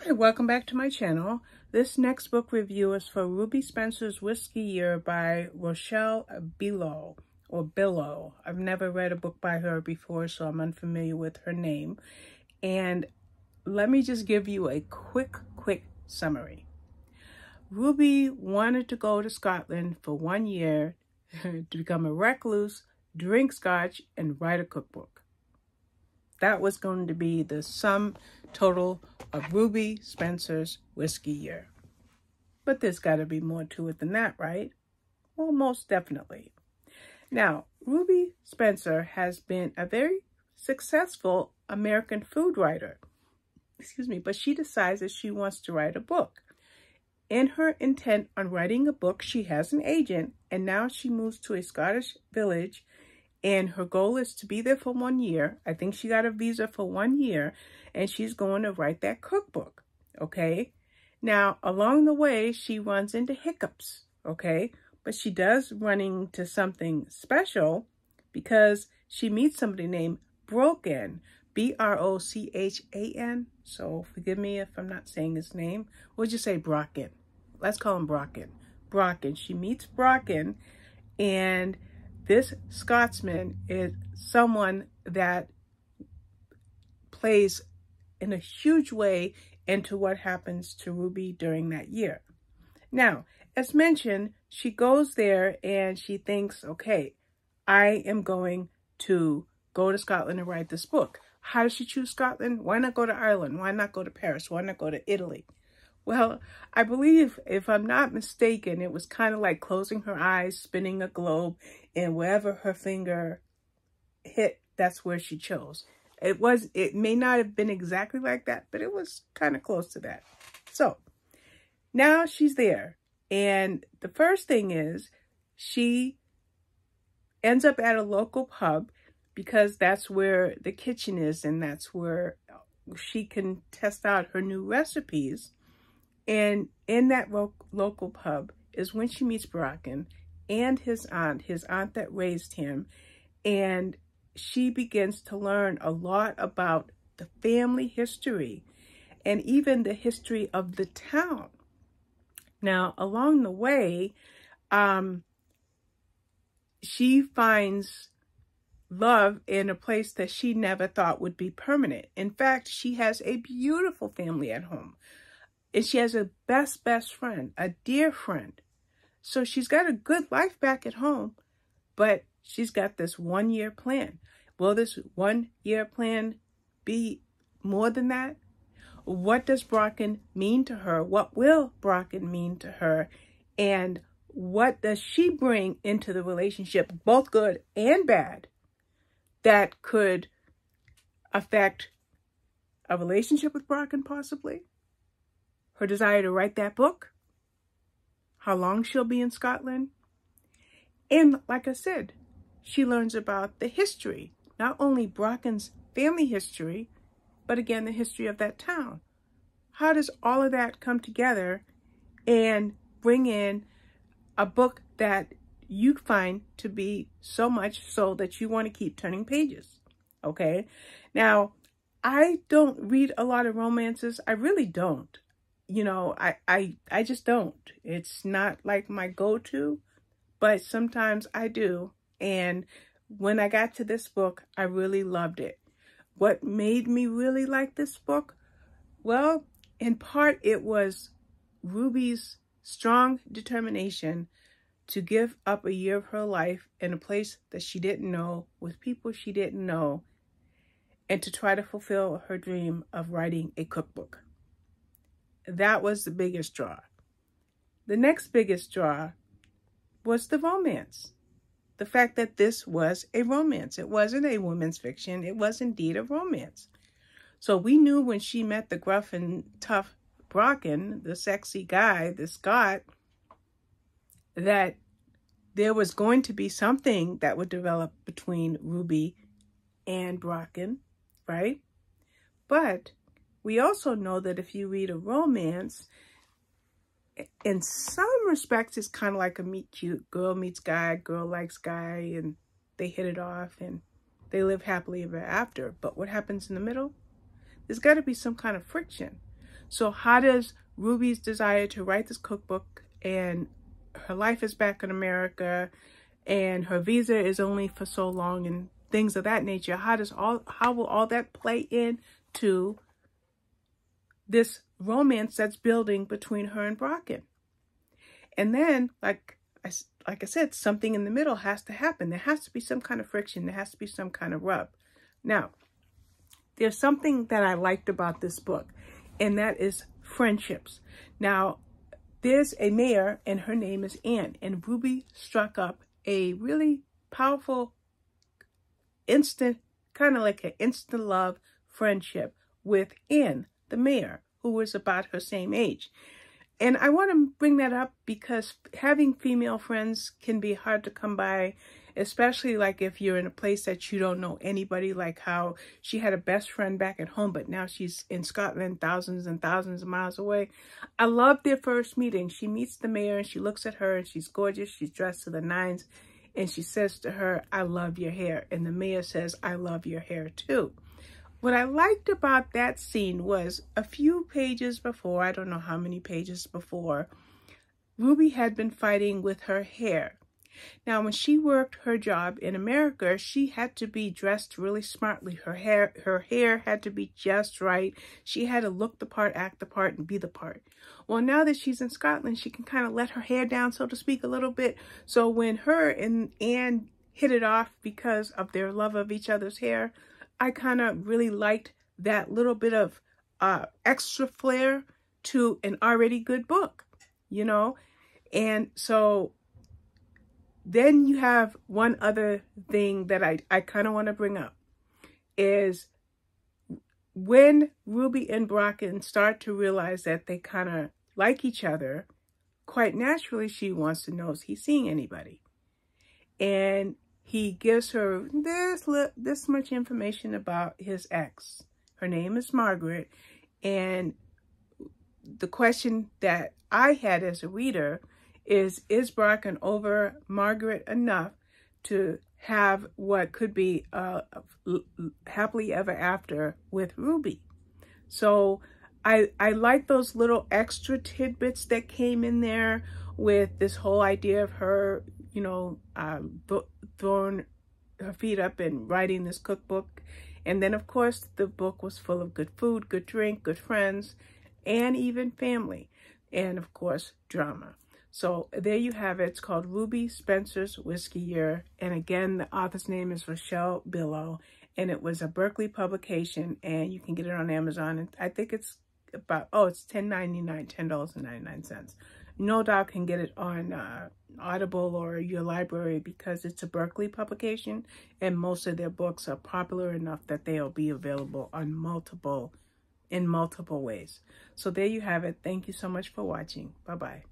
Hi, welcome back to my channel. This next book review is for Ruby Spencer's Whiskey Year by Rochelle Bilow, or Bilow. I've never read a book by her before, so I'm unfamiliar with her name. And let me just give you a quick summary. Ruby wanted to go to Scotland for 1 year to become a recluse, drink scotch, and write a cookbook. That was going to be the sum total of Ruby Spencer's Whiskey Year. But there's got to be more to it than that, right? Well, most definitely. Now, Ruby Spencer has been a very successful American food writer. But she decides that she wants to write a book. In her intent on writing a book, she has an agent, and now she moves to a Scottish village, and her goal is to be there for 1 year. I think she got a visa for 1 year, and she's going to write that cookbook, okay? Now, along the way, she runs into hiccups, okay? But she does run into something special because she meets somebody named Brocken, B-R-O-C-H-A-N. So forgive me if I'm not saying his name. We'll just say Brocken. Let's call him Brocken. Brocken. She meets Brocken, and this Scotsman is someone that plays in a huge way into what happens to Ruby during that year. Now, as mentioned, she goes there and she thinks, okay, I am going to go to Scotland and write this book. How does she choose Scotland? Why not go to Ireland? Why not go to Paris? Why not go to Italy? Well, I believe, if I'm not mistaken, it was kind of like closing her eyes, spinning a globe, and wherever her finger hit, that's where she chose. It may not have been exactly like that, but it was kind of close to that. So now she's there. And the first thing is she ends up at a local pub because that's where the kitchen is, and that's where she can test out her new recipes. And in that local pub is when she meets Brocken and his aunt that raised him. And she begins to learn a lot about the family history and even the history of the town. Now, along the way, she finds love in a place that she never thought would be permanent. In fact, she has a beautiful family at home. And she has a best friend, a dear friend. So she's got a good life back at home, but she's got this 1 year plan. Will this 1 year plan be more than that? What does Brocken mean to her? What will Brocken mean to her? And what does she bring into the relationship, both good and bad, that could affect a relationship with Brocken possibly? Her desire to write that book, how long she'll be in Scotland. And like I said, she learns about the history, not only Brocken's family history, but again, the history of that town. How does all of that come together and bring in a book that you find to be so much so that you want to keep turning pages, okay? Now, I don't read a lot of romances. I really don't. You know, I just don't. It's not like my go-to, but sometimes I do. And when I got to this book, I really loved it. What made me really like this book? Well, in part, it was Ruby's strong determination to give up a year of her life in a place that she didn't know, with people she didn't know, and to try to fulfill her dream of writing a cookbook. That was the biggest draw. The next biggest draw was the romance. The fact that this was a romance. It wasn't a women's fiction. It was indeed a romance. So we knew when she met the gruff and tough Brocken, the sexy guy, the Scot, that there was going to be something that would develop between Ruby and Brocken, right? But we also know that if you read a romance, in some respects, it's kind of like a meet cute. Girl meets guy, girl likes guy, and they hit it off, and they live happily ever after. But what happens in the middle? There's got to be some kind of friction. So how does Ruby's desire to write this cookbook, and her life is back in America, and her visa is only for so long, and things of that nature, how will all that play into this romance that's building between her and Brocken? And then, like I said, something in the middle has to happen. There has to be some kind of friction. There has to be some kind of rub. Now, there's something that I liked about this book, and that is friendships. Now, there's a mayor, and her name is Anne, and Ruby struck up a really powerful, kind of like an instant love friendship with Anne, the mayor, who was about her same age. And I want to bring that up because having female friends can be hard to come by, especially like if you're in a place that you don't know anybody, like how she had a best friend back at home, but now she's in Scotland, thousands and thousands of miles away. I love their first meeting. She meets the mayor and she looks at her and she's gorgeous. She's dressed to the nines, and she says to her, "I love your hair." And the mayor says, "I love your hair too." What I liked about that scene was a few pages before, I don't know how many pages before, Ruby had been fighting with her hair. Now, when she worked her job in America, she had to be dressed really smartly. Her hair had to be just right. She had to look the part, act the part, and be the part. Well, now that she's in Scotland, she can kind of let her hair down, so to speak, a little bit. So when her and Anne hit it off because of their love of each other's hair, I kind of really liked that little bit of extra flair to an already good book, you know? And so then you have one other thing that I kind of want to bring up is when Ruby and Brocken start to realize that they kind of like each other, quite naturally she wants to know, is he seeing anybody? And he gives her this much information about his ex. Her name is Margaret. And the question that I had as a reader is Brocken over Margaret enough to have what could be happily ever after with Ruby? So I like those little extra tidbits that came in there with this whole idea of her, you know, throwing her feet up and writing this cookbook. And then, of course, the book was full of good food, good drink, good friends, and even family. And, of course, drama. So there you have it. It's called Ruby Spencer's Whiskey Year. And again, the author's name is Rochelle Bilow. And it was a Berkeley publication. And you can get it on Amazon. And I think it's about, it's $10.99, $10.99. No doubt can get it on Audible or your library because it's a Berkeley publication. And most of their books are popular enough that they'll be available on in multiple ways. So there you have it. Thank you so much for watching. Bye-bye.